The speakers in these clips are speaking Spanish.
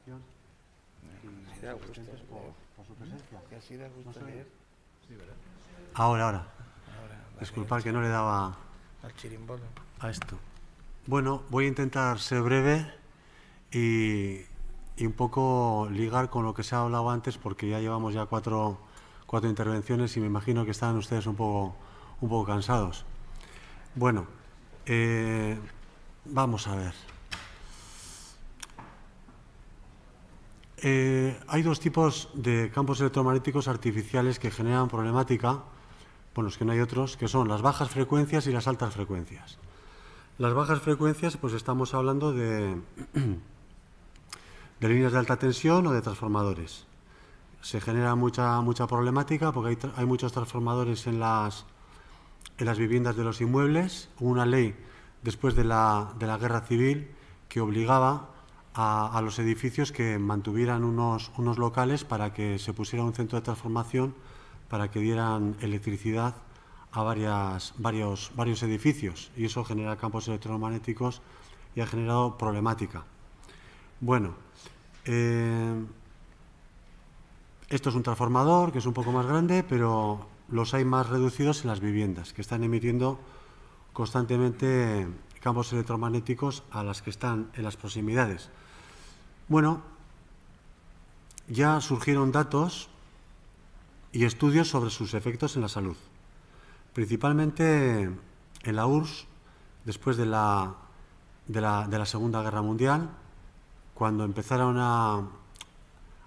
presentación y da gusto por su presencia. Que así da gusto leer. Sí, ¿verdad? Ahora. Disculpad que no le daba al chirimbolo. A esto. Bueno, voy a intentar ser breve y un poco ligar con lo que se ha hablado antes, porque ya llevamos ya cuatro intervenciones y me imagino que están ustedes un poco cansados. Bueno, vamos a ver. Hay dos tipos de campos electromagnéticos artificiales que generan problemática. Bueno, es que no hay otros, que son las bajas frecuencias y las altas frecuencias. Las bajas frecuencias, pues estamos hablando de líneas de alta tensión o de transformadores. Se genera mucha problemática porque hay muchos transformadores en las viviendas de los inmuebles. Hubo una ley después de la guerra civil que obligaba a los edificios que mantuvieran unos locales para que se pusiera un centro de transformación para que dieran electricidad a varios edificios, y eso genera campos electromagnéticos y ha generado problemática. Bueno, esto es un transformador que es un poco más grande, pero los hay más reducidos en las viviendas, que están emitiendo constantemente campos electromagnéticos a las que están en las proximidades. Bueno, ya surgieron datos y estudios sobre sus efectos en la salud, principalmente en la URSS, después de la Segunda Guerra Mundial, cuando empezaron a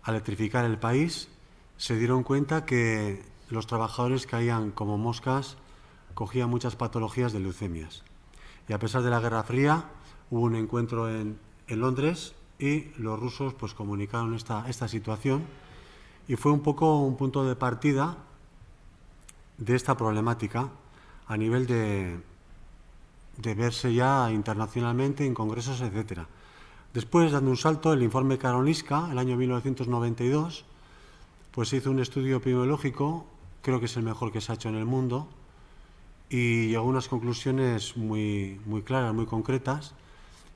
electrificar el país, se dieron cuenta que los trabajadores caían como moscas, cogían muchas patologías de leucemias. Y a pesar de la Guerra Fría, hubo un encuentro en Londres y los rusos pues comunicaron esta situación, y fue un poco un punto de partida de esta problemática a nivel de verse ya internacionalmente en congresos, etcétera. Después, dando un salto, el informe Karolinska, el año 1992, pues se hizo un estudio epidemiológico, creo que es el mejor que se ha hecho en el mundo, y llegó a unas conclusiones muy claras, muy concretas,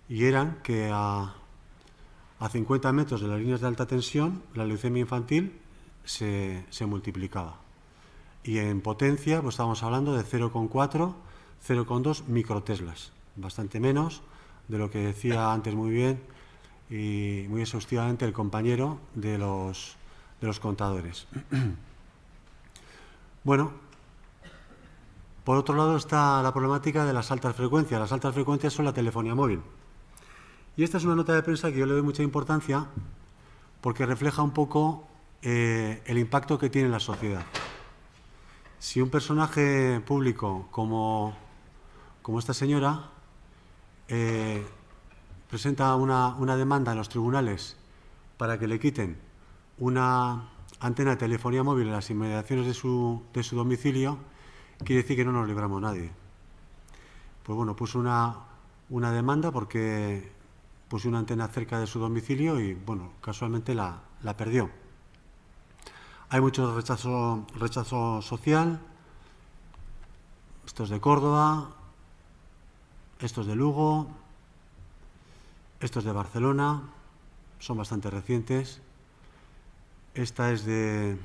y eran que a 50 metros de las líneas de alta tensión, la leucemia infantil se multiplicaba. Y en potencia, pues estamos hablando de 0,4, 0,2 microteslas, bastante menos de lo que decía antes muy bien y muy exhaustivamente el compañero de los contadores. Bueno, por otro lado está la problemática de las altas frecuencias. Las altas frecuencias son la telefonía móvil. Y esta es una nota de prensa que yo le doy mucha importancia porque refleja un poco el impacto que tiene en la sociedad. Si un personaje público como esta señora presenta una demanda en los tribunales para que le quiten una antena de telefonía móvil en las inmediaciones de su domicilio, quiere decir que no nos libramos nadie. Pues bueno, puso una demanda porque puso una antena cerca de su domicilio y, bueno, casualmente la perdió. Hay mucho rechazo social. Esto es de Córdoba, esto es de Lugo, esto es de Barcelona, son bastante recientes. Esta es de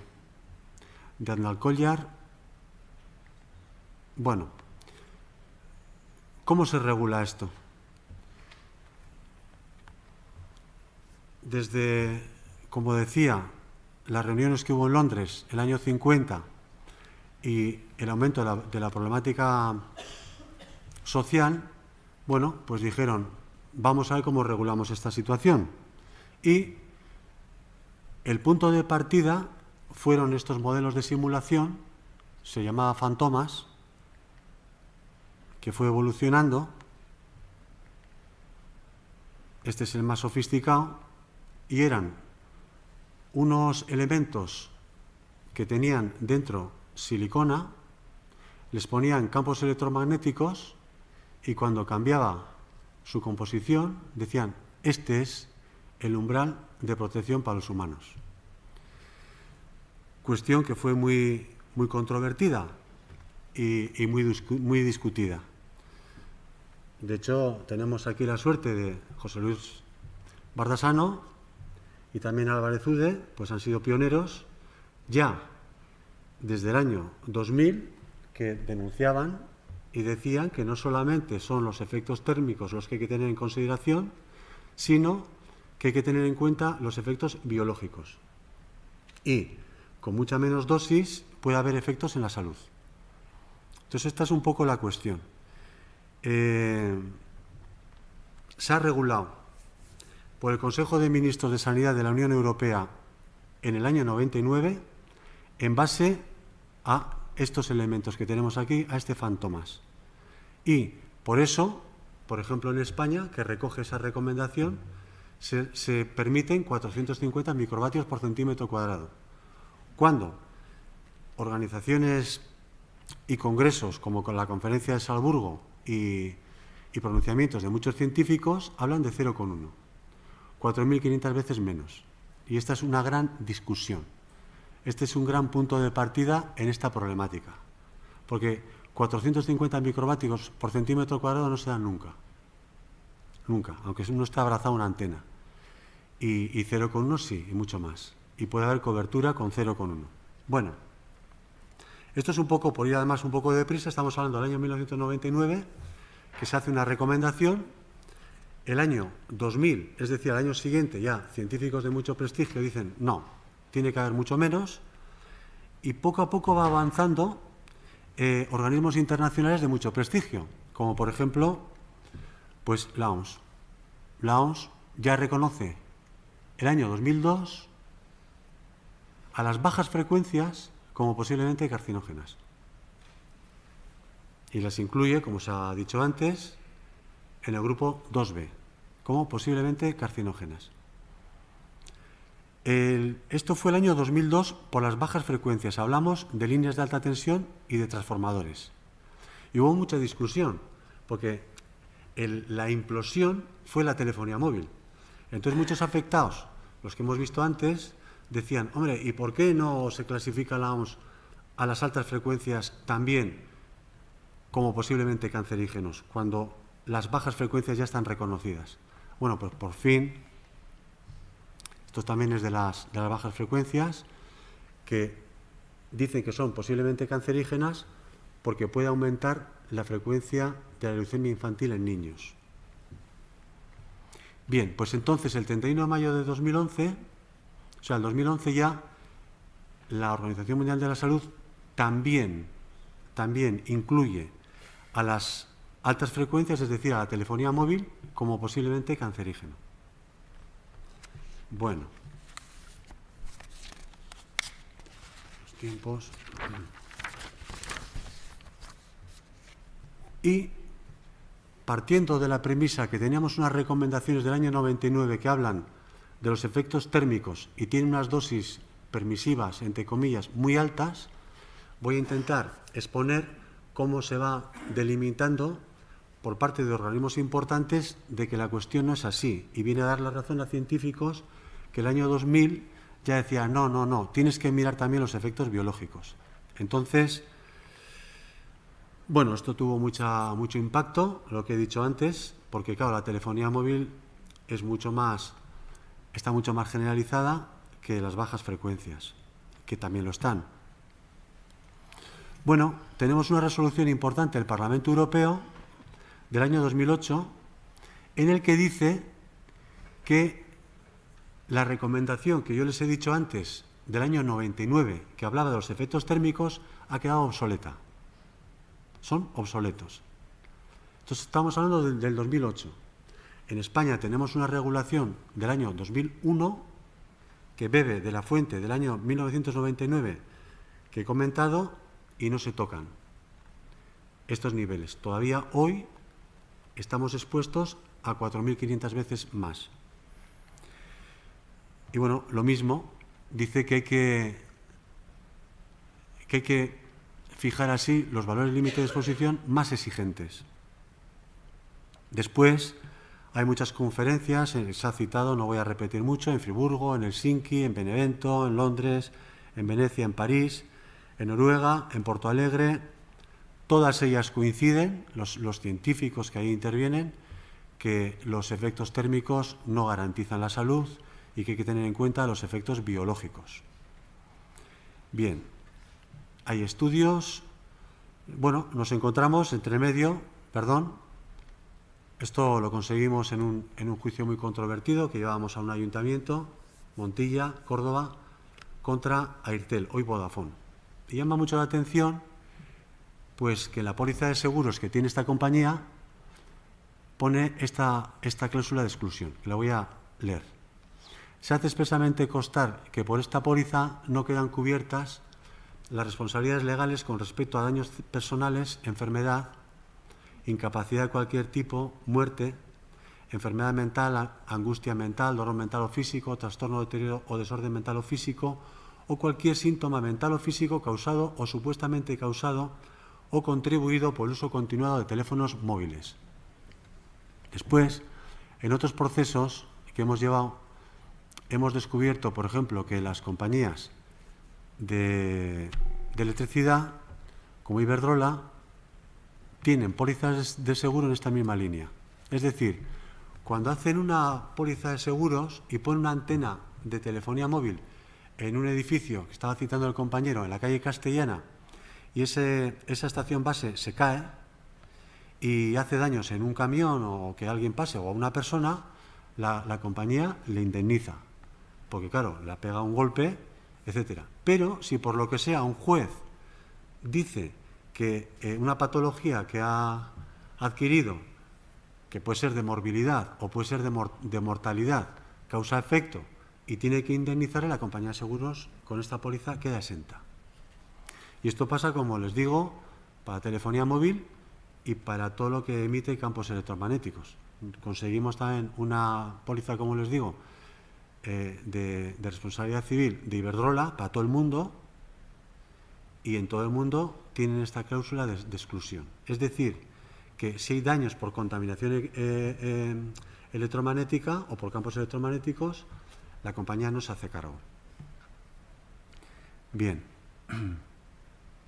Aznalcóllar. Bueno, ¿cómo se regula esto? Desde, como decía, las reuniones que hubo en Londres el año 50 y el aumento de la problemática social, bueno, pues dijeron, vamos a ver cómo regulamos esta situación. Y el punto de partida fueron estos modelos de simulación, se llamaba Fantomas, que fue evolucionando. Este es el más sofisticado, y eran unos elementos que tenían dentro silicona, les ponían campos electromagnéticos y cuando cambiaba su composición decían, este es el umbral de protección para los humanos. Cuestión que fue muy controvertida y muy discutida. De hecho, tenemos aquí la suerte de José Luis Bardasano, y también Álvarez Ude, pues han sido pioneros ya desde el año 2000, que denunciaban y decían que no solamente son los efectos térmicos los que hay que tener en consideración, sino que hay que tener en cuenta los efectos biológicos. Y con mucha menos dosis puede haber efectos en la salud. Entonces, esta es un poco la cuestión. Se ha regulado por el Consejo de Ministros de Sanidad de la Unión Europea en el año 99 en base a estos elementos que tenemos aquí, a este Fantomas. Y por eso, por ejemplo, en España, que recoge esa recomendación, se permiten 450 microvatios por centímetro cuadrado. Cuando organizaciones y congresos, como con la Conferencia de Salzburgo y pronunciamientos de muchos científicos, hablan de 0,1, 4.500 veces menos. Y esta es una gran discusión. Este es un gran punto de partida en esta problemática, porque 450 microvatios por centímetro cuadrado no se dan nunca, nunca, aunque uno esté abrazado a una antena. Y 0,1 sí, y mucho más. Y puede haber cobertura con 0,1. Bueno, esto es un poco, por ir además un poco deprisa, estamos hablando del año 1999, que se hace una recomendación. El año 2000, es decir, al año siguiente, ya científicos de mucho prestigio dicen no, tiene que haber mucho menos, y poco a poco va avanzando organismos internacionales de mucho prestigio, como por ejemplo, pues la OMS. La OMS ya reconoce el año 2002 a las bajas frecuencias como posiblemente carcinógenas. Y las incluye, como se ha dicho antes, en el grupo 2B, como posiblemente carcinógenas. Esto fue el año 2002 por las bajas frecuencias. Hablamos de líneas de alta tensión y de transformadores. Y hubo mucha discusión, porque la implosión fue la telefonía móvil. Entonces muchos afectados, los que hemos visto antes, decían, hombre, ¿y por qué no se clasifica la OMS a las altas frecuencias también como posiblemente cancerígenos, cuando las bajas frecuencias ya están reconocidas? Bueno, pues por fin, esto también es de las bajas frecuencias, que dicen que son posiblemente cancerígenas porque puede aumentar la frecuencia de la leucemia infantil en niños. Bien, pues entonces el 31 de mayo de 2011, o sea, el 2011 ya, la Organización Mundial de la Salud también incluye a las altas frecuencias, es decir, a la telefonía móvil, como posiblemente cancerígeno. Bueno, los tiempos. Y partiendo de la premisa que teníamos unas recomendaciones del año 99 que hablan de los efectos térmicos y tienen unas dosis permisivas, entre comillas, muy altas, voy a intentar exponer cómo se va delimitando por parte de organismos importantes de que la cuestión no es así, y viene a dar la razón a científicos que el año 2000 ya decían no, tienes que mirar también los efectos biológicos. Entonces, bueno, esto tuvo mucho impacto, lo que he dicho antes, porque claro, la telefonía móvil está mucho más generalizada que las bajas frecuencias, que también lo están. Bueno, tenemos una resolución importante del Parlamento Europeo del año 2008 en el que dice que la recomendación que yo les he dicho antes del año 99, que hablaba de los efectos térmicos, ha quedado obsoleta. Son obsoletos. Entonces estamos hablando del 2008. En España tenemos una regulación del año 2001 que bebe de la fuente del año 1999 que he comentado y no se tocan estos niveles. Todavía hoy estamos expuestos a 4.500 veces más. Y bueno, lo mismo, dice que hay que fijar así los valores límite de exposición más exigentes. Después hay muchas conferencias, se ha citado, no voy a repetir mucho, en Friburgo, en Helsinki, en Benevento, en Londres, en Venecia, en París, en Noruega, en Porto Alegre. Todas ellas coinciden, los científicos que ahí intervienen, que los efectos térmicos no garantizan la salud y que hay que tener en cuenta los efectos biológicos. Bien, hay estudios. Bueno, nos encontramos entre medio, esto lo conseguimos en un juicio muy controvertido que llevábamos a un ayuntamiento, Montilla, Córdoba, contra Airtel, hoy Vodafone. Y llama mucho la atención pues que en la póliza de seguros que tiene esta compañía pone esta cláusula de exclusión, que la voy a leer. Se hace expresamente constar que por esta póliza no quedan cubiertas las responsabilidades legales con respecto a daños personales, enfermedad, incapacidad de cualquier tipo, muerte, enfermedad mental, angustia mental, dolor mental o físico, trastorno, deterioro o desorden mental o físico, o cualquier síntoma mental o físico causado o supuestamente causado o contribuido por el uso continuado de teléfonos móviles. Después, en otros procesos que hemos llevado, hemos descubierto, por ejemplo, que las compañías de electricidad, como Iberdrola, tienen pólizas de seguro en esta misma línea. Es decir, cuando hacen una póliza de seguros y ponen una antena de telefonía móvil en un edificio que estaba citando el compañero en la calle Castellana y esa estación base se cae y hace daños en un camión o que alguien pase o a una persona, la compañía le indemniza, porque claro, le ha pegado un golpe, etcétera. Pero si por lo que sea un juez dice que una patología que ha adquirido, que puede ser de morbilidad o puede ser de mortalidad, causa efecto y tiene que indemnizar, la compañía de seguros con esta póliza queda exenta. Y esto pasa, como les digo, para telefonía móvil y para todo lo que emite campos electromagnéticos. Conseguimos también una póliza, como les digo, de responsabilidad civil de Iberdrola para todo el mundo, y en todo el mundo tienen esta cláusula de exclusión. Es decir, que si hay daños por contaminación electromagnética o por campos electromagnéticos, la compañía no se hace cargo. Bien,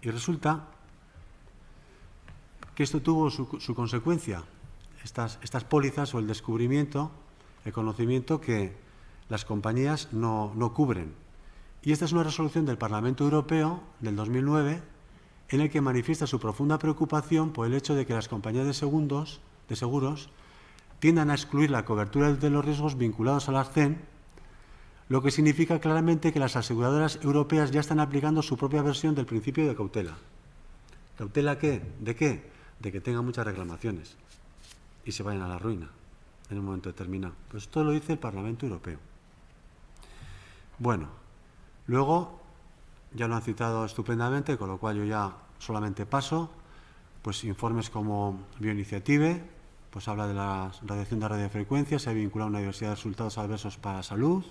y resulta que esto tuvo su consecuencia, estas pólizas o el descubrimiento, el conocimiento que las compañías no cubren. Y esta es una resolución del Parlamento Europeo del 2009 en el que manifiesta su profunda preocupación por el hecho de que las compañías de seguros tiendan a excluir la cobertura de los riesgos vinculados al arcén, lo que significa claramente que las aseguradoras europeas ya están aplicando su propia versión del principio de cautela. ¿Cautela qué? ¿De qué? De que tengan muchas reclamaciones y se vayan a la ruina en un momento determinado. Pues esto lo dice el Parlamento Europeo. Bueno, luego, ya lo han citado estupendamente, con lo cual yo ya solamente paso, pues informes como Bioinitiative, pues habla de la radiación de radiofrecuencia, se ha vinculado a una diversidad de resultados adversos para la salud,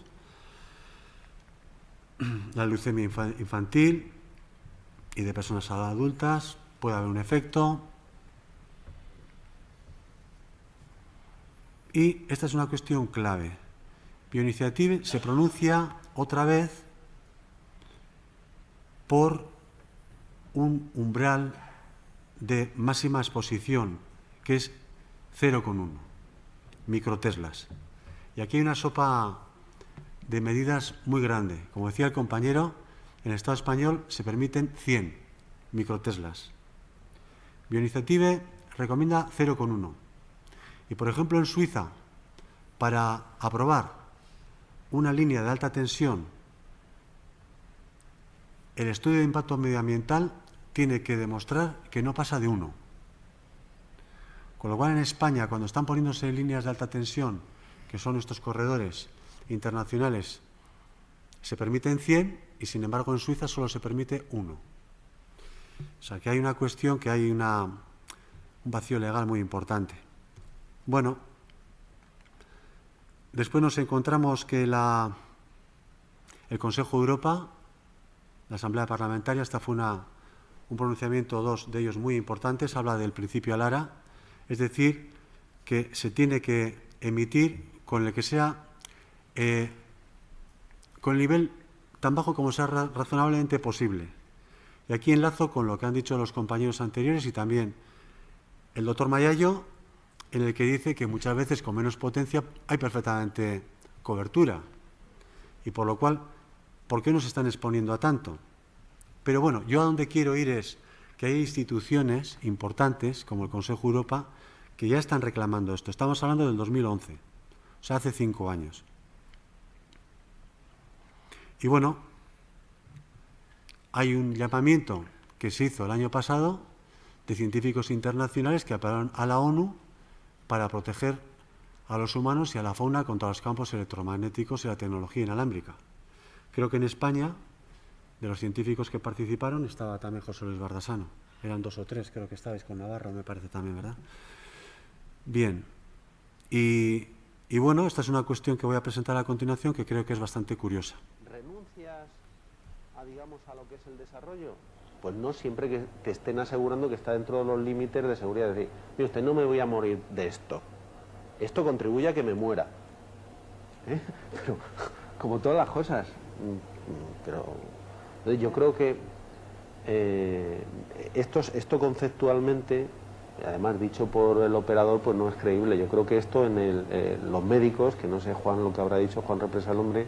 la leucemia infantil y de personas adultas, puede haber un efecto. Y esta es una cuestión clave. Bioinitiative se pronuncia otra vez por un umbral de máxima exposición, que es 0,1 microteslas. Y aquí hay una sopa de medidas muy grande. Como decía el compañero, en el Estado español se permiten 100 microteslas. Bioinitiative recomienda 0,1. Y, por ejemplo, en Suiza, para aprobar una línea de alta tensión, el estudio de impacto medioambiental tiene que demostrar que no pasa de 1. Con lo cual, en España, cuando están poniéndose líneas de alta tensión, que son estos corredores internacionales, se permiten 100 y, sin embargo, en Suiza solo se permite 1. O sea, que hay una cuestión, que hay un vacío legal muy importante. Bueno, después nos encontramos que el Consejo de Europa, la Asamblea Parlamentaria, esta fue un pronunciamiento, dos de ellos muy importantes, habla del principio ALARA, es decir, que se tiene que emitir con el que sea, con el nivel tan bajo como sea razonablemente posible. Y aquí enlazo con lo que han dicho los compañeros anteriores y también el doctor Mayallo, en el que dice que muchas veces con menos potencia hay perfectamente cobertura. y por lo cual, ¿por qué nos están exponiendo a tanto? Pero bueno, yo a donde quiero ir es que hay instituciones importantes, como el Consejo de Europa, que ya están reclamando esto. Estamos hablando del 2011, o sea, hace 5 años. Y bueno, hay un llamamiento que se hizo el año pasado de científicos internacionales que apelaron a la ONU para proteger a los humanos y a la fauna contra los campos electromagnéticos y la tecnología inalámbrica. Creo que en España, de los científicos que participaron, estaba también José Luis Bardasano. Eran 2 o 3, creo que estabais con Navarro, me parece también, ¿verdad? Bien. Y bueno, esta es una cuestión que voy a presentar a continuación que creo que es bastante curiosa. ¿Renuncias a, digamos, a lo que es el desarrollo? Pues no siempre que te estén asegurando que está dentro de los límites de seguridad. Es decir, mire usted, no me voy a morir de esto. Esto contribuye a que me muera. Pero, como todas las cosas. Pero yo creo que esto conceptualmente, además dicho por el operador, pues no es creíble. Yo creo que esto en los médicos, que no sé Juan lo que habrá dicho, Juan Represa el hombre,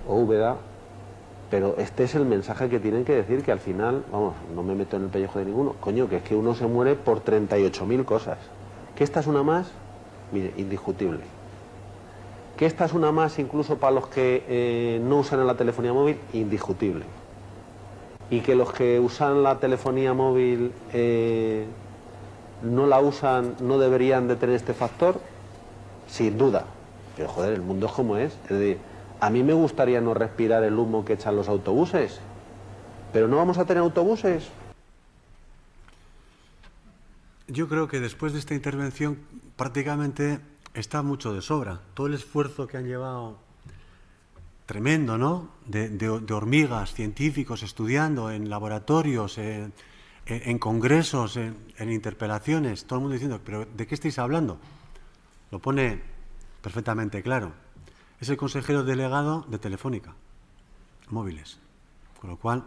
o Úbeda, pero este es el mensaje que tienen que decir, que al final, vamos, no me meto en el pellejo de ninguno, coño, que es que uno se muere por 38.000 cosas. ¿Que esta es una más? Mire, indiscutible. ¿Que esta es una más incluso para los que no usan la telefonía móvil? Indiscutible. Y que los que usan la telefonía móvil no la usan, no deberían de tener este factor, sin duda. Pero joder, el mundo es como es. Es decir, a mí me gustaría no respirar el humo que echan los autobuses, pero no vamos a tener autobuses. Yo creo que después de esta intervención prácticamente está mucho de sobra. Todo el esfuerzo que han llevado, tremendo, ¿no?, de hormigas, científicos estudiando en laboratorios, en congresos, en interpelaciones, todo el mundo diciendo, ¿pero de qué estáis hablando? Lo pone perfectamente claro. Es el consejero delegado de Telefónica Móviles, con lo cual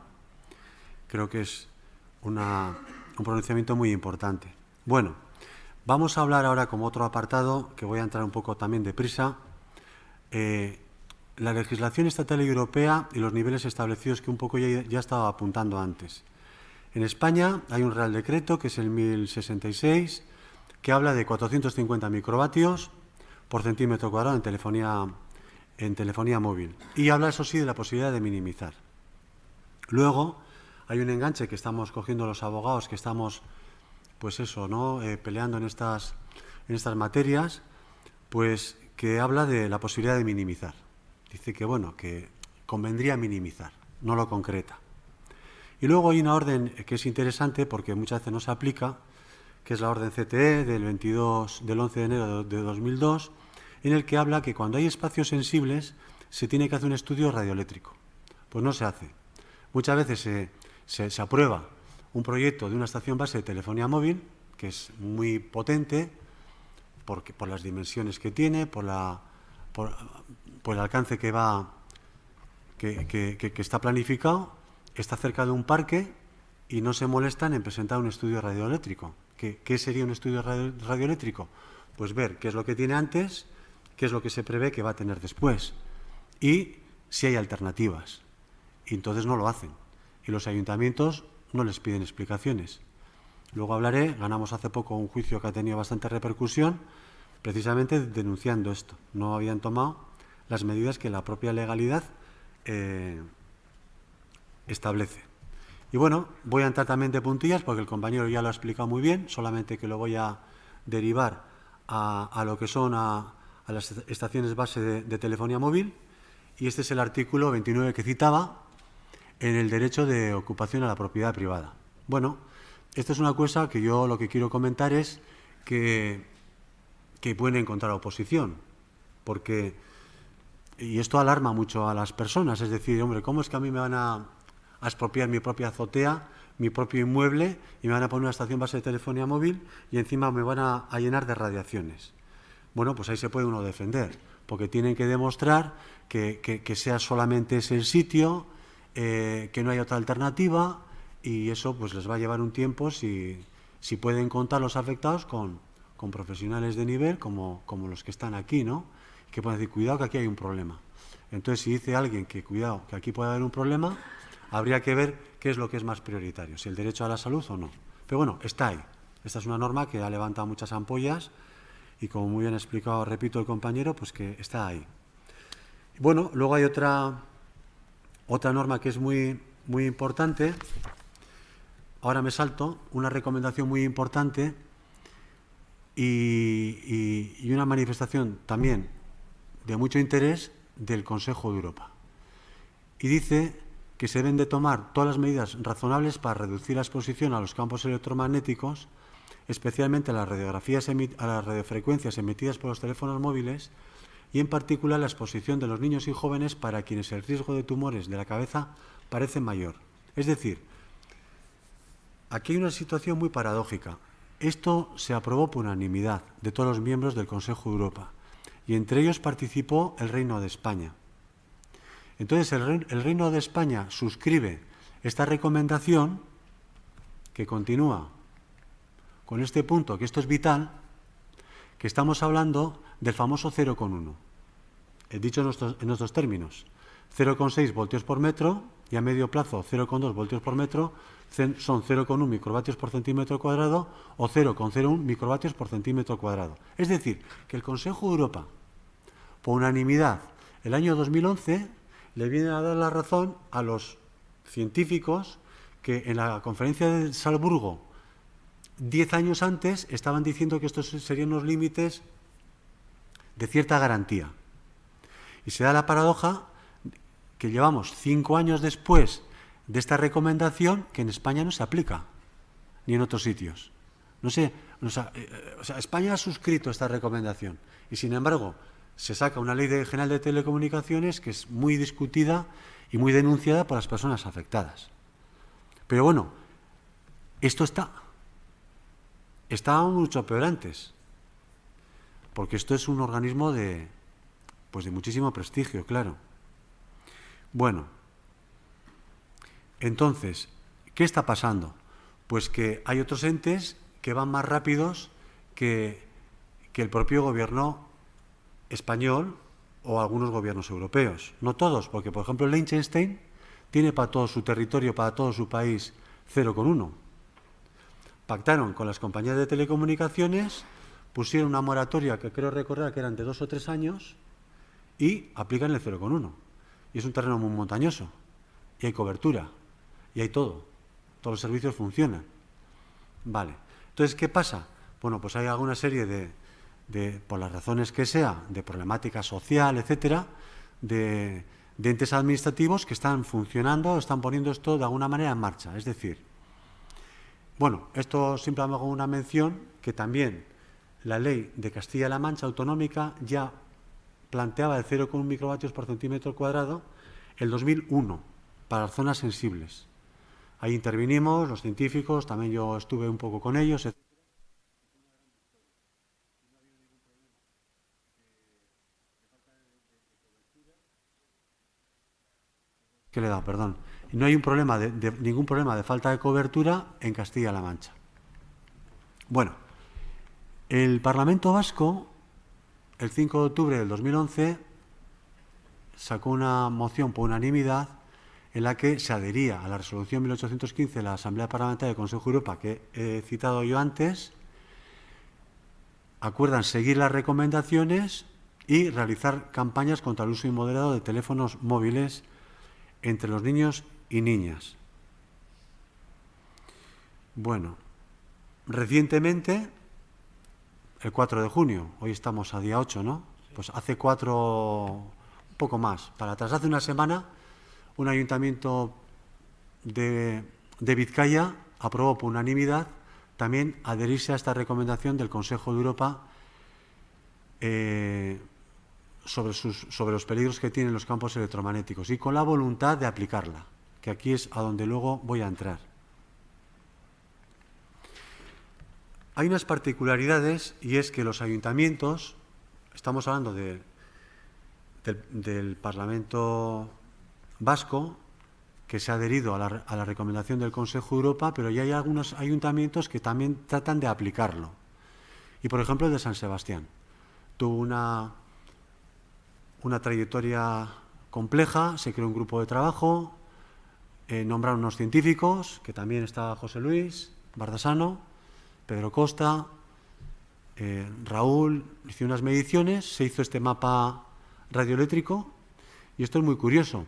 creo que es un pronunciamiento muy importante. Bueno, vamos a hablar ahora como otro apartado, que voy a entrar un poco también deprisa, la legislación estatal y europea y los niveles establecidos que un poco ya estaba apuntando antes. En España hay un Real Decreto, que es el 1066, que habla de 450 microvatios por centímetro cuadrado en telefonía móvil. Y habla, eso sí, de la posibilidad de minimizar. Luego hay un enganche que estamos cogiendo los abogados, que estamos, pues eso, ¿no?, peleando en estas materias, pues que habla de la posibilidad de minimizar. Dice que, bueno, que convendría minimizar, no lo concreta. Y luego hay una orden que es interesante porque muchas veces no se aplica, que es la orden CTE del 11 de enero de 2002, en el que habla que cuando hay espacios sensibles se tiene que hacer un estudio radioeléctrico. Pues no se hace. Muchas veces se aprueba un proyecto de una estación base de telefonía móvil, que es muy potente, por las dimensiones que tiene, por el alcance que está planificado, está cerca de un parque y no se molestan en presentar un estudio radioeléctrico. ¿Qué sería un estudio radioeléctrico? Pues ver qué es lo que tiene antes, qué es lo que se prevé que va a tener después y si hay alternativas. Y entonces no lo hacen. Y los ayuntamientos no les piden explicaciones. Luego ganamos hace poco un juicio que ha tenido bastante repercusión, precisamente denunciando esto. No habían tomado las medidas que la propia legalidad establece. Y bueno, voy a entrar también de puntillas porque el compañero ya lo ha explicado muy bien, solamente que lo voy a derivar a lo que son a las estaciones base de telefonía móvil. Y este es el artículo 29 que citaba, en el derecho de ocupación a la propiedad privada. Bueno, esta es una cosa que yo lo que quiero comentar es que pueden encontrar oposición, porque, y esto alarma mucho a las personas, es decir, hombre, ¿cómo es que a mí me van a expropiar mi propia azotea, mi propio inmueble, y me van a poner una estación base de telefonía móvil y encima me van a llenar de radiaciones? Bueno, pues ahí se puede uno defender, porque tienen que demostrar que sea solamente ese el sitio, que no hay otra alternativa, y eso pues les va a llevar un tiempo si pueden contar los afectados con profesionales de nivel como los que están aquí, ¿no? Que pueden decir, cuidado que aquí hay un problema. Entonces, si dice alguien que cuidado, que aquí puede haber un problema, habría que ver qué es lo que es más prioritario, si el derecho a la salud o no. Pero bueno, está ahí. Esta es una norma que ha levantado muchas ampollas y, como muy bien ha explicado, repito, el compañero, pues que está ahí. Bueno, luego hay otra norma que es muy importante. Ahora me salto una recomendación muy importante y una manifestación también de mucho interés del Consejo de Europa. Y dice que se deben de tomar todas las medidas razonables para reducir la exposición a los campos electromagnéticos, especialmente a las radiofrecuencias emitidas por los teléfonos móviles, y en particular la exposición de los niños y jóvenes, para quienes el riesgo de tumores de la cabeza parece mayor. Es decir, aquí hay una situación muy paradójica. Esto se aprobó por unanimidad de todos los miembros del Consejo de Europa, y entre ellos participó el Reino de España. Entonces, el Reino de España suscribe esta recomendación, que continúa con este punto, que esto es vital, que estamos hablando del famoso 0,1. He dicho en estos términos: 0,6 voltios por metro, y a medio plazo 0,2 voltios por metro, son 0,1 microvatios por centímetro cuadrado o 0,01 microvatios por centímetro cuadrado. Es decir, que el Consejo de Europa, por unanimidad, el año 2011, le viene a dar la razón a los científicos que en la conferencia de Salzburgo, 10 años antes, estaban diciendo que estos serían unos límites de cierta garantía. Y se da la paradoja que llevamos 5 años después de esta recomendación, que en España no se aplica, ni en otros sitios. No sé, España ha suscrito esta recomendación y, sin embargo, se saca una ley general de telecomunicaciones que es muy discutida y muy denunciada por las personas afectadas. Pero bueno, esto estaba mucho peor antes, porque esto es un organismo de muchísimo prestigio, claro. Bueno, entonces, ¿qué está pasando? Pues que hay otros entes que van más rápidos que el propio gobierno español o algunos gobiernos europeos. No todos, porque, por ejemplo, Liechtenstein tiene para todo su territorio, para todo su país, 0,1. Pactaron con las compañías de telecomunicaciones, pusieron una moratoria que creo recordar que eran de 2 o 3 años y aplican el 0,1. Y es un terreno muy montañoso y hay cobertura y hay todo. Todos los servicios funcionan. Vale. Entonces, ¿qué pasa? Bueno, pues hay alguna serie de por las razones que sea, de problemática social, etcétera, de entes administrativos que están funcionando, están poniendo esto de alguna manera en marcha. Es decir, bueno, esto simplemente hago una mención, que también la ley de Castilla-La Mancha autonómica ya planteaba el 0,1 microvatios por centímetro cuadrado el 2001 para las zonas sensibles. Ahí intervinimos los científicos, también yo estuve un poco con ellos, etc. ¿Qué le da? Perdón. Y no hay ningún problema de falta de cobertura en Castilla-La Mancha. Bueno, el Parlamento Vasco, el 5 de octubre del 2011, sacó una moción por unanimidad en la que se adhería a la resolución 1815 de la Asamblea Parlamentaria del Consejo de Europa, que he citado yo antes. Acuerdan seguir las recomendaciones y realizar campañas contra el uso inmoderado de teléfonos móviles entre los niños y niñas. Bueno, recientemente, el 4 de junio, hoy estamos a día 8, ¿no? Pues hace 4, un poco más, para atrás, hace una semana, un ayuntamiento de Vizcaya aprobó por unanimidad también adherirse a esta recomendación del Consejo de Europa sobre los peligros que tienen los campos electromagnéticos, y con la voluntad de aplicarla, que aquí es a donde luego voy a entrar. Hay unas particularidades, y es que los ayuntamientos, estamos hablando del Parlamento Vasco, que se ha adherido a la recomendación del Consejo de Europa, pero ya hay algunos ayuntamientos que también tratan de aplicarlo. Y, por ejemplo, el de San Sebastián tuvo una trayectoria compleja, se creó un grupo de trabajo, nombraron unos científicos, que también estaba José Luis Bardasano, Pedro Costa, Raúl, hicieron unas mediciones, se hizo este mapa radioeléctrico, y esto es muy curioso,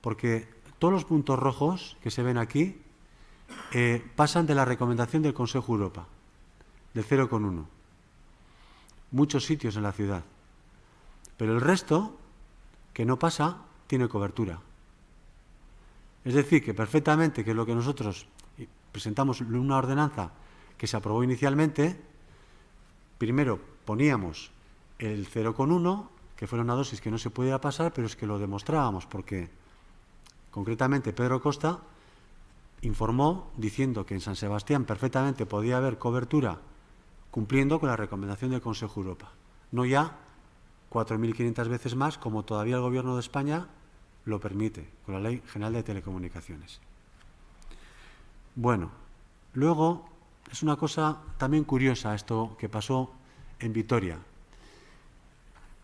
porque todos los puntos rojos que se ven aquí pasan de la recomendación del Consejo Europa, del 0,1. Muchos sitios en la ciudad. Pero el resto, que no pasa, tiene cobertura. Es decir, que perfectamente, que es lo que nosotros presentamos una ordenanza que se aprobó inicialmente, primero poníamos el 0,1, que fuera una dosis que no se podía pasar, pero es que lo demostrábamos, porque concretamente Pedro Costa informó diciendo que en San Sebastián perfectamente podía haber cobertura cumpliendo con la recomendación del Consejo Europa. No ya 4.500 veces más, como todavía el Gobierno de España lo permite, con la Ley General de Telecomunicaciones. Bueno, luego es una cosa también curiosa esto que pasó en Vitoria.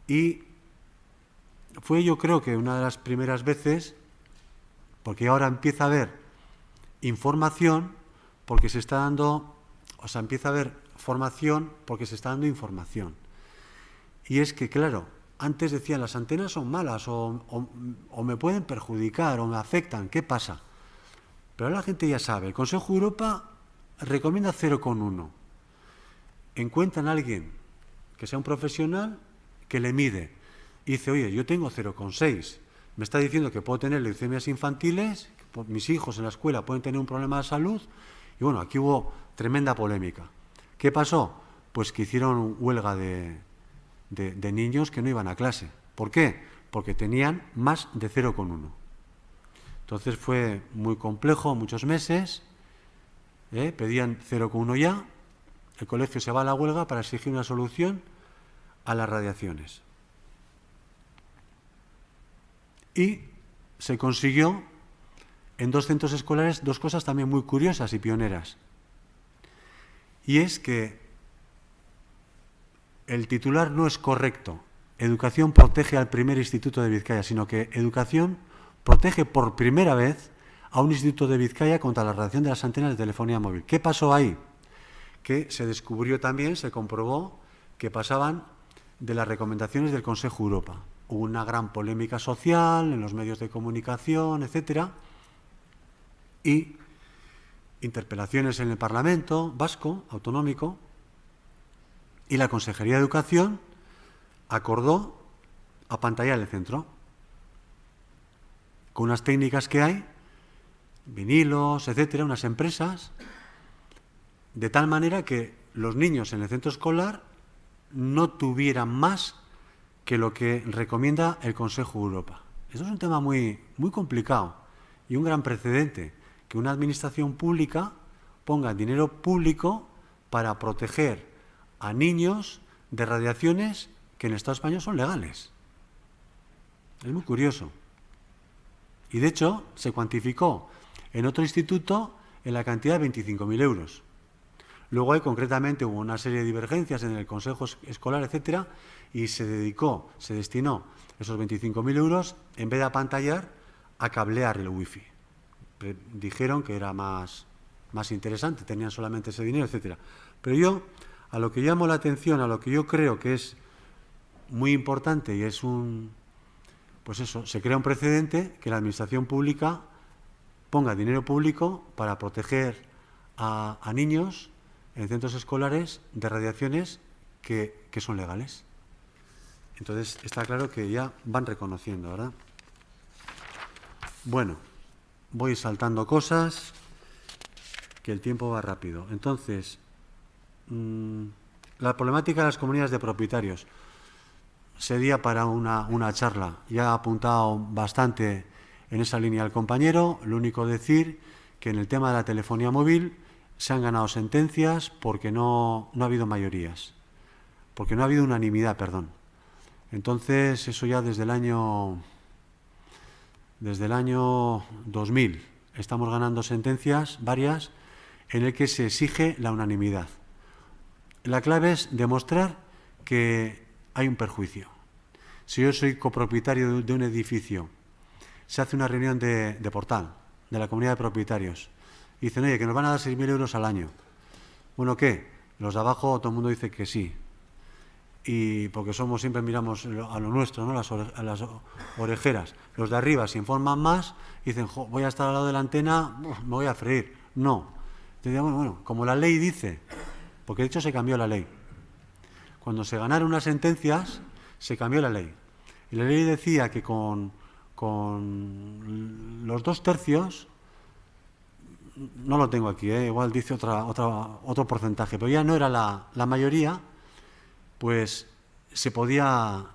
Y fue, yo creo que una de las primeras veces, porque ahora empieza a haber información, porque se está dando, o sea, empieza a haber formación porque se está dando información. Y es que, claro, antes decían las antenas son malas o me pueden perjudicar o me afectan, ¿qué pasa? Pero ahora la gente ya sabe, el Consejo Europa recomienda 0,1. Encuentran a alguien que sea un profesional que le mide y dice, oye, yo tengo 0,6, me está diciendo que puedo tener leucemias infantiles, que mis hijos en la escuela pueden tener un problema de salud, y bueno, aquí hubo tremenda polémica. ¿Qué pasó? Pues que hicieron huelga de niños que no iban a clase. ¿Por qué? Porque tenían más de 0,1. Entonces fue muy complejo, muchos meses, pedían 0,1 ya, el colegio se va a la huelga para exigir una solución a las radiaciones. Y se consiguió en 2 centros escolares 2 cosas también muy curiosas y pioneras. Y es que el titular no es correcto. Educación protege al primer instituto de Vizcaya, sino que Educación protege por primera vez a un instituto de Vizcaya contra la radiación de las antenas de telefonía móvil. ¿Qué pasó ahí? Que se descubrió también, se comprobó que pasaban de las recomendaciones del Consejo Europa. Hubo una gran polémica social en los medios de comunicación, etcétera, y interpelaciones en el Parlamento vasco, autonómico, y la Consejería de Educación acordó apantallar el centro con unas técnicas que hay, vinilos, etcétera, unas empresas, de tal manera que los niños en el centro escolar no tuvieran más que lo que recomienda el Consejo Europa. Eso es un tema muy, muy complicado y un gran precedente, que una administración pública ponga dinero público para proteger a niños de radiaciones que en el Estado español son legales. Es muy curioso. Y de hecho se cuantificó en otro instituto en la cantidad de 25.000 euros. Luego hay concretamente hubo una serie de divergencias en el Consejo Escolar, etcétera, y se destinó esos 25.000 euros, en vez de apantallar, a cablear el wifi. Dijeron que era más interesante, tenían solamente ese dinero, etcétera. Pero yo, a lo que llamo la atención, a lo que yo creo que es muy importante y es pues eso, se crea un precedente que la administración pública ponga dinero público para proteger a niños en centros escolares de radiaciones que son legales. Entonces, está claro que ya van reconociendo, ¿verdad? Bueno, voy saltando cosas, que el tiempo va rápido. Entonces, la problemática de las comunidades de propietarios sería para una charla. Ya ha apuntado bastante en esa línea el compañero. Lo único decir que en el tema de la telefonía móvil se han ganado sentencias porque no ha habido mayorías, porque no ha habido unanimidad, perdón. Entonces, eso ya desde el año 2000 estamos ganando sentencias varias en el que se exige la unanimidad. La clave es demostrar que hay un perjuicio. Si yo soy copropietario de un edificio, se hace una reunión de portal, de la comunidad de propietarios, y dicen, oye, que nos van a dar 6.000 euros al año. Bueno, ¿qué? Los de abajo, todo el mundo dice que sí. Y porque siempre miramos a lo nuestro, ¿no? A las orejeras. Los de arriba se informan más y dicen, voy a estar al lado de la antena, me voy a freír. No. Entonces, bueno, como la ley dice, porque de hecho se cambió la ley. Cuando se ganaron unas sentencias, se cambió la ley. Y la ley decía que con los 2/3, no lo tengo aquí, igual dice otro porcentaje, pero ya no era la mayoría, pues se podía,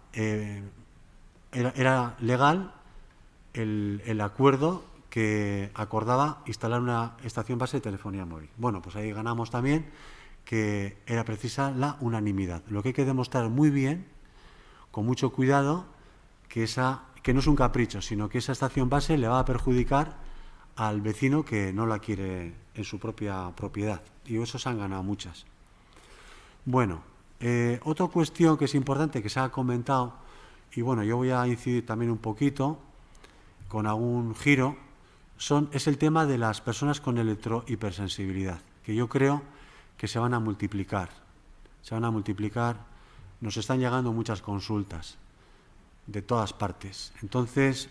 era legal el acuerdo que acordaba instalar una estación base de telefonía móvil. Bueno, pues ahí ganamos también que era precisa la unanimidad. Lo que hay que demostrar muy bien, con mucho cuidado, que no es un capricho, sino que esa estación base le va a perjudicar al vecino que no la quiere en su propia propiedad. Y eso se han ganado muchas. Bueno, otra cuestión que es importante, que se ha comentado, y bueno, yo voy a incidir también un poquito, con algún giro, es el tema de las personas con electrohipersensibilidad, que yo creo que se van a multiplicar. Nos están llegando muchas consultas de todas partes. Entonces,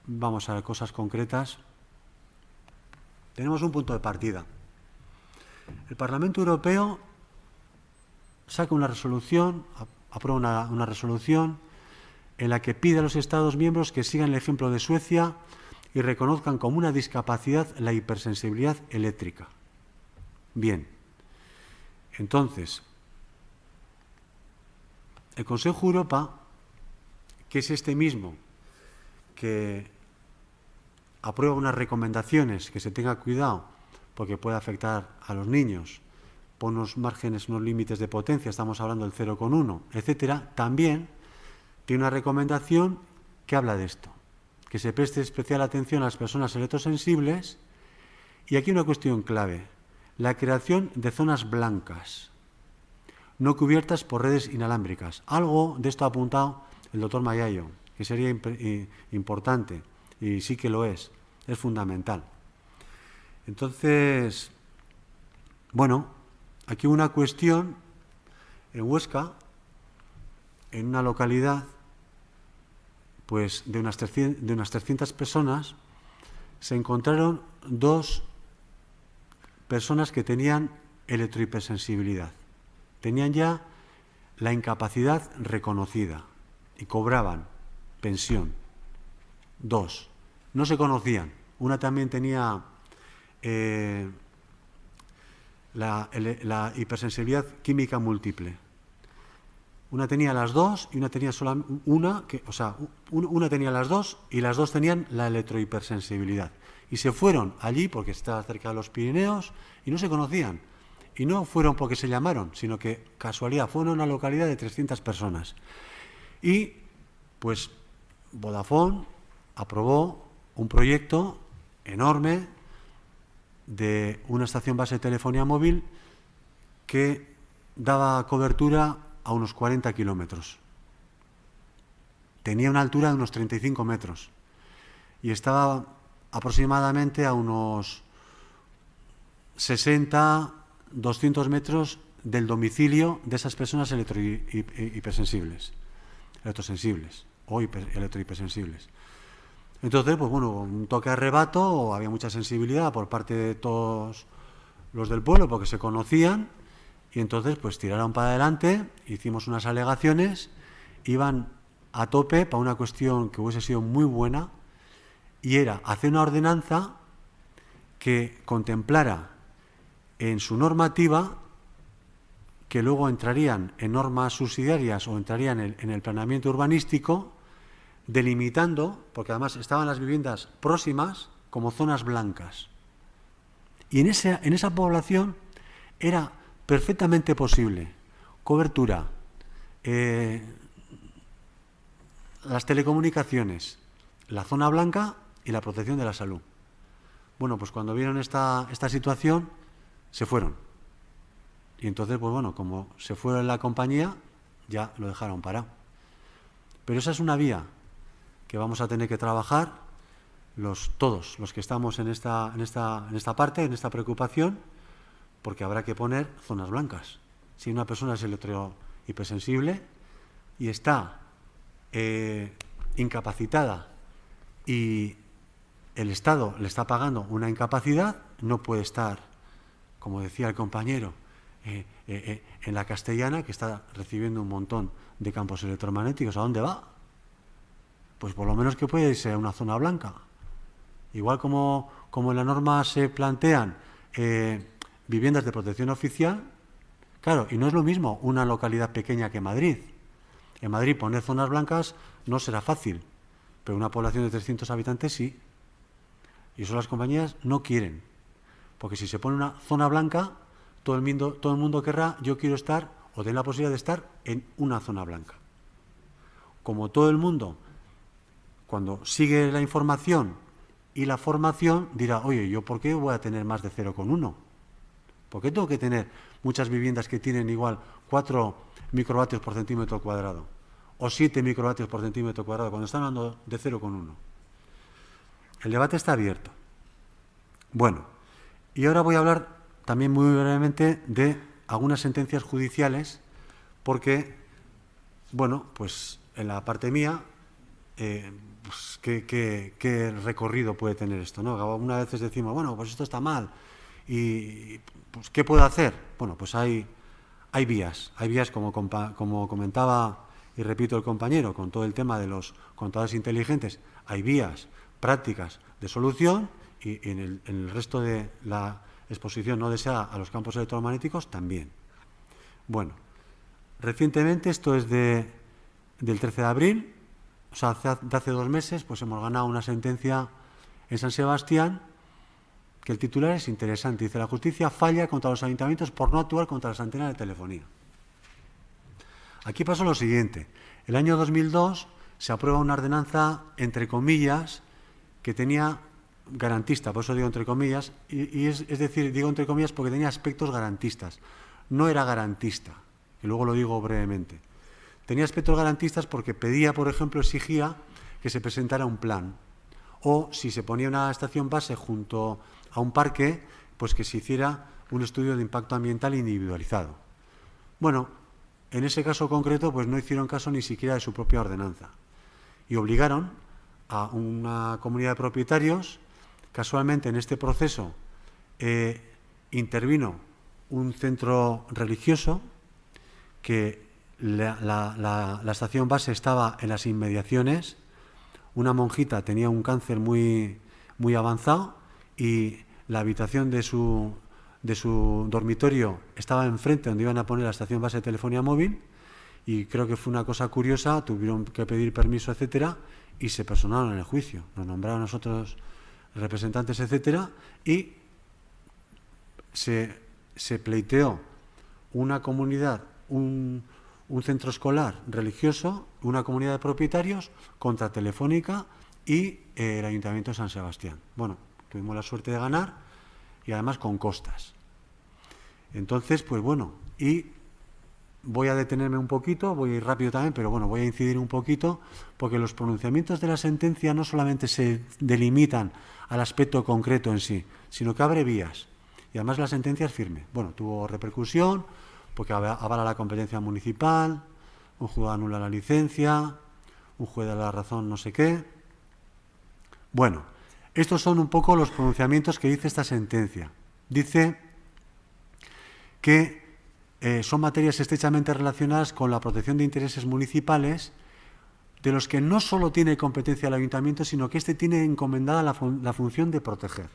vamos a ver cosas concretas. Tenemos un punto de partida. El Parlamento Europeo saca una resolución, aprueba una resolución en la que pide a los Estados miembros que sigan el ejemplo de Suecia y reconozcan como una discapacidad la hipersensibilidad eléctrica. Bien. Entonces, el Consejo de Europa, que es este mismo, que aprueba unas recomendaciones, que se tenga cuidado, porque puede afectar a los niños, por unos márgenes, unos límites de potencia, estamos hablando del 0,1, etcétera, también tiene una recomendación que habla de esto, que se preste especial atención a las personas electrosensibles, y aquí una cuestión clave, la creación de zonas blancas, no cubiertas por redes inalámbricas. Algo de esto ha apuntado el doctor Mayayo, que sería importante, y sí que lo es fundamental. Entonces, bueno, aquí una cuestión, en Huesca, en una localidad, pues de unas 300 personas, se encontraron 2 personas que tenían electrohipersensibilidad. Tenían ya la incapacidad reconocida y cobraban pensión. 2. No se conocían. Una también tenía la hipersensibilidad química múltiple. Una tenía las 2 y una tenía solamente una, una tenía las 2 y las 2 tenían la electrohipersensibilidad. Y se fueron allí porque estaba cerca de los Pirineos y no se conocían. Y no fueron porque se llamaron, sino que, casualidad, fueron a una localidad de 300 personas. Y, pues, Vodafone aprobó un proyecto enorme de una estación base de telefonía móvil que daba cobertura a unos 40 kilómetros. Tenía una altura de unos 35 metros y estaba aproximadamente a unos 60, 200 metros del domicilio de esas personas electrosensibles o electrohipersensibles. Entonces, pues bueno, un toque a arrebato, había mucha sensibilidad por parte de todos los del pueblo porque se conocían y entonces pues tiraron para adelante, hicimos unas alegaciones, iban a tope para una cuestión que hubiese sido muy buena y era hacer una ordenanza que contemplara en su normativa, que luego entrarían en normas subsidiarias o entrarían en el planeamiento urbanístico, delimitando, porque además estaban las viviendas próximas, como zonas blancas. Y en esa población era perfectamente posible cobertura, las telecomunicaciones, la zona blanca y la protección de la salud. Bueno, pues cuando vieron esta situación, se fueron. Y entonces, pues bueno, como se fue la compañía, ya lo dejaron parado. Pero esa es una vía que vamos a tener que trabajar todos los que estamos en esta parte, en esta preocupación, porque habrá que poner zonas blancas. Si una persona es hipersensible y está incapacitada y el Estado le está pagando una incapacidad, no puede estar, como decía el compañero, en la Castellana, que está recibiendo un montón de campos electromagnéticos. ¿A dónde va? Pues por lo menos que puede irse a una zona blanca. Igual como en la norma se plantean viviendas de protección oficial, claro, y no es lo mismo una localidad pequeña que Madrid. En Madrid poner zonas blancas no será fácil, pero una población de 300 habitantes sí. Y eso las compañías no quieren, porque si se pone una zona blanca, todo el mundo querrá, yo quiero estar, o tener la posibilidad de estar en una zona blanca. Como todo el mundo, cuando sigue la información y la formación, dirá, oye, ¿yo por qué voy a tener más de 0,1? ¿Por qué tengo que tener muchas viviendas que tienen igual 4 microvatios por centímetro cuadrado o 7 microvatios por centímetro cuadrado cuando están hablando de 0,1? El debate está abierto. Bueno, y ahora voy a hablar también muy brevemente de algunas sentencias judiciales, porque, bueno, pues en la parte mía, pues, ¿qué recorrido puede tener esto, ¿no? Algunas veces decimos, bueno, pues esto está mal, y pues, ¿qué puedo hacer? Bueno, pues hay vías, como comentaba y repito el compañero, con todo el tema de los contadores inteligentes, hay vías prácticas de solución, y en el resto de la exposición no deseada a los campos electromagnéticos también. Bueno, recientemente, esto es del 13 de abril, o sea, de hace 2 meses, pues hemos ganado una sentencia en San Sebastián, que el titular es interesante. Dice, la justicia falla contra los ayuntamientos por no actuar contra las antenas de telefonía. Aquí pasó lo siguiente. El año 2002 se aprueba una ordenanza, entre comillas, que tenía garantista, por eso digo entre comillas, y es decir, digo entre comillas porque tenía aspectos garantistas. No era garantista, y luego lo digo brevemente. Tenía aspectos garantistas porque pedía, por ejemplo, exigía que se presentara un plan, o si se ponía una estación base junto a un parque, pues que se hiciera un estudio de impacto ambiental individualizado. Bueno, en ese caso concreto, pues no hicieron caso ni siquiera de su propia ordenanza, y obligaron a una comunidad de propietarios. Casualmente en este proceso intervino un centro religioso, que la estación base estaba en las inmediaciones, una monjita tenía un cáncer muy avanzado y la habitación de su dormitorio estaba enfrente donde iban a poner la estación base de telefonía móvil, y creo que fue una cosa curiosa, tuvieron que pedir permiso, etcétera, y se personaron en el juicio, nos nombraron a nosotros representantes, etcétera, y se pleiteó una comunidad, un centro escolar religioso, una comunidad de propietarios contra Telefónica y el Ayuntamiento de San Sebastián. Bueno, tuvimos la suerte de ganar, y además con costas. Entonces, pues bueno, y voy a detenerme un poquito, voy a ir rápido también, pero bueno, voy a incidir un poquito, porque los pronunciamientos de la sentencia no solamente se delimitan al aspecto concreto en sí, sino que abre vías. Y además la sentencia es firme. Bueno, tuvo repercusión, porque avala la competencia municipal, un juez anula la licencia, un juez da la razón no sé qué. Bueno, estos son un poco los pronunciamientos que dice esta sentencia. Dice que son materias estrechamente relacionadas con la protección de intereses municipales, de los que no solo tiene competencia el ayuntamiento, sino que éste tiene encomendada la función de proteger.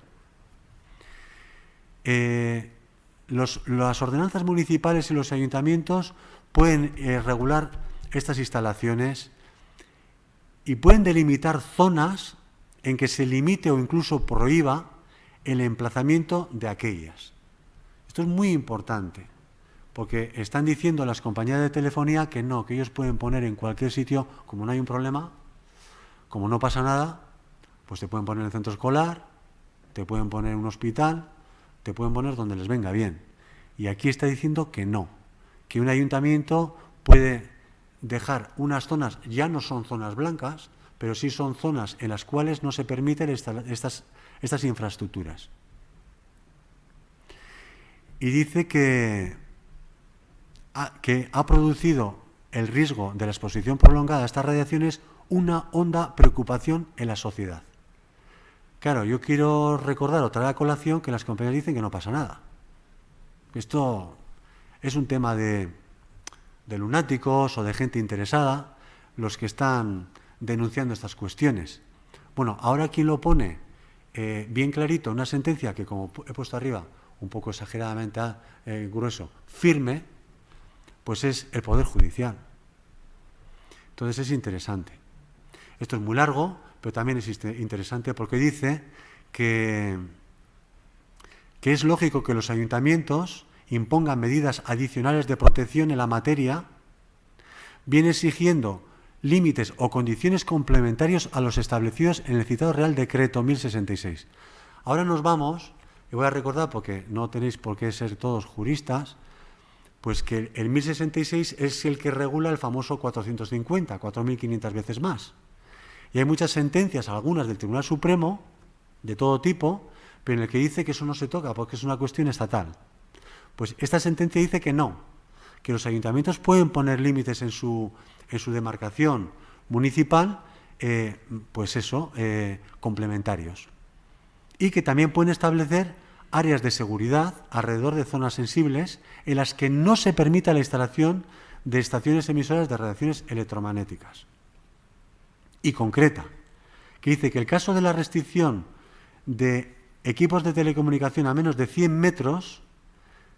Las ordenanzas municipales y los ayuntamientos pueden regular estas instalaciones y pueden delimitar zonas en que se limite o incluso prohíba el emplazamiento de aquellas. Esto es muy importante, porque están diciendo las compañías de telefonía que no, que ellos pueden poner en cualquier sitio, como no hay un problema, como no pasa nada, pues te pueden poner en el centro escolar, te pueden poner en un hospital, te pueden poner donde les venga bien. Y aquí está diciendo que no, que un ayuntamiento puede dejar unas zonas, ya no son zonas blancas, pero sí son zonas en las cuales no se permiten estas infraestructuras. Y dice que ha producido el riesgo de la exposición prolongada a estas radiaciones una honda preocupación en la sociedad. Claro, yo quiero recordar o traer a colación que las compañías dicen que no pasa nada. Esto es un tema de lunáticos o de gente interesada, los que están denunciando estas cuestiones. Bueno, ahora quien lo pone bien clarito, una sentencia que, como he puesto arriba, un poco exageradamente grueso, firme, pues es el Poder Judicial. Entonces es interesante. Esto es muy largo, pero también es interesante porque dice que es lógico que los ayuntamientos impongan medidas adicionales de protección en la materia, viene exigiendo límites o condiciones complementarios a los establecidos en el citado Real Decreto 1066. Ahora nos vamos, y voy a recordar, porque no tenéis por qué ser todos juristas, pues que el 1066 es el que regula el famoso 450, 4.500 veces más. Y hay muchas sentencias, algunas del Tribunal Supremo, de todo tipo, pero en el que dice que eso no se toca porque es una cuestión estatal. Pues esta sentencia dice que no, que los ayuntamientos pueden poner límites en su demarcación municipal, complementarios. Y que también pueden establecer áreas de seguridad alrededor de zonas sensibles en las que no se permita la instalación de estaciones emisoras de radiaciones electromagnéticas. Y concreta, que dice que el caso de la restricción de equipos de telecomunicación a menos de 100 metros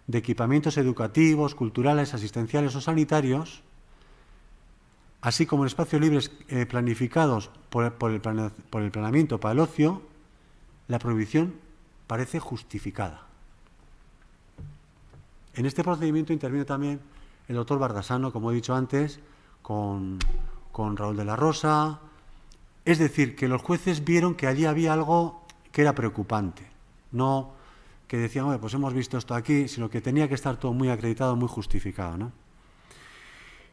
de equipamientos educativos, culturales, asistenciales o sanitarios, así como en espacios libres planificados por el planeamiento para el ocio, la prohibición parece justificada. En este procedimiento interviene también el doctor Bardasano, como he dicho antes, con Raúl de la Rosa. Es decir, que los jueces vieron que allí había algo que era preocupante, no que decían, oye, pues hemos visto esto aquí, sino que tenía que estar todo muy acreditado, muy justificado, ¿no?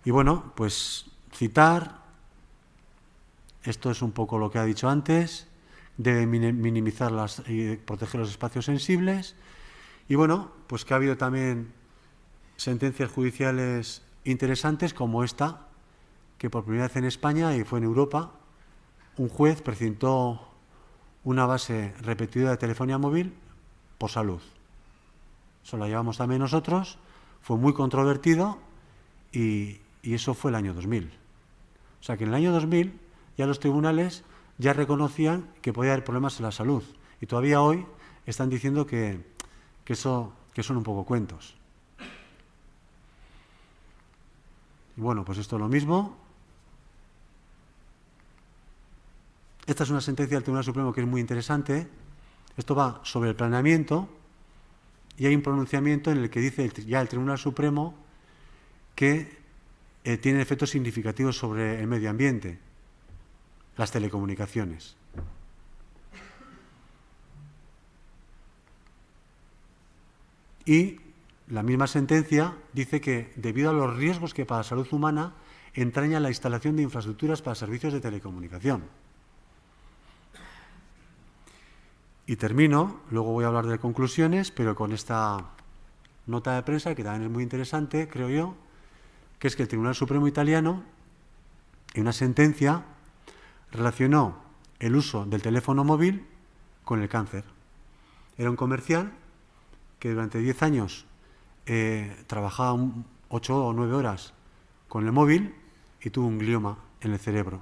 Y bueno, pues citar, esto es un poco lo que ha dicho antes, debe minimizar y proteger los espacios sensibles, y bueno, pues que ha habido también sentencias judiciales interesantes como esta, que por primera vez en España y fue en Europa, un juez precintó una base repetidora de telefonía móvil por salud. Eso lo llevamos también nosotros, fue muy controvertido y eso fue el año 2000. O sea que en el año 2000 ya los tribunales ya reconocían que podía haber problemas en la salud y todavía hoy están diciendo que son un poco cuentos. Y bueno, pues esto es lo mismo. Esta es una sentencia del Tribunal Supremo que es muy interesante. Esto va sobre el planeamiento y hay un pronunciamiento en el que dice ya el Tribunal Supremo que tiene efectos significativos sobre el medio ambiente, las telecomunicaciones. Y la misma sentencia dice que debido a los riesgos que para la salud humana entraña la instalación de infraestructuras para servicios de telecomunicación. Y termino, luego voy a hablar de conclusiones, pero con esta nota de prensa que también es muy interesante, creo yo, que es que el Tribunal Supremo italiano, en una sentencia, relacionó el uso del teléfono móvil con el cáncer. Era un comercial que durante 10 años trabajaba 8 o 9 horas con el móvil y tuvo un glioma en el cerebro.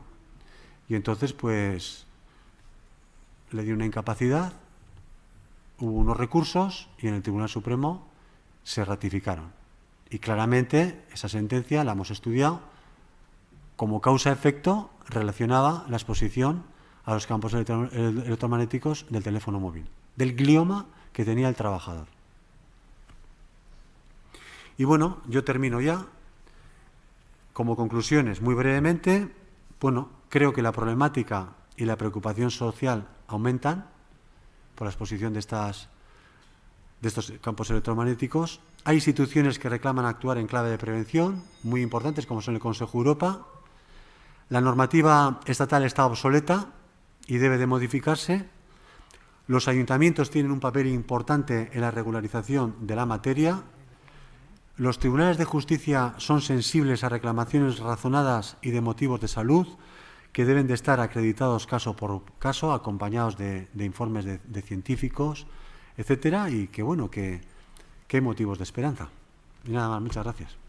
Y entonces, pues, le dio una incapacidad, hubo unos recursos y en el Tribunal Supremo se ratificaron. Y claramente esa sentencia la hemos estudiado como causa-efecto relacionaba la exposición a los campos electromagnéticos del teléfono móvil, del glioma que tenía el trabajador. Y bueno, yo termino ya. Como conclusiones, muy brevemente, bueno, creo que la problemática y la preocupación social aumentan por la exposición de de estos campos electromagnéticos. Hay instituciones que reclaman actuar en clave de prevención, muy importantes, como son el Consejo de Europa. La normativa estatal está obsoleta y debe de modificarse. Los ayuntamientos tienen un papel importante en la regularización de la materia. Los tribunales de justicia son sensibles a reclamaciones razonadas y de motivos de salud, que deben de estar acreditados caso por caso, acompañados de informes de científicos, etcétera, y que, bueno, que hay motivos de esperanza. Y nada más, muchas gracias.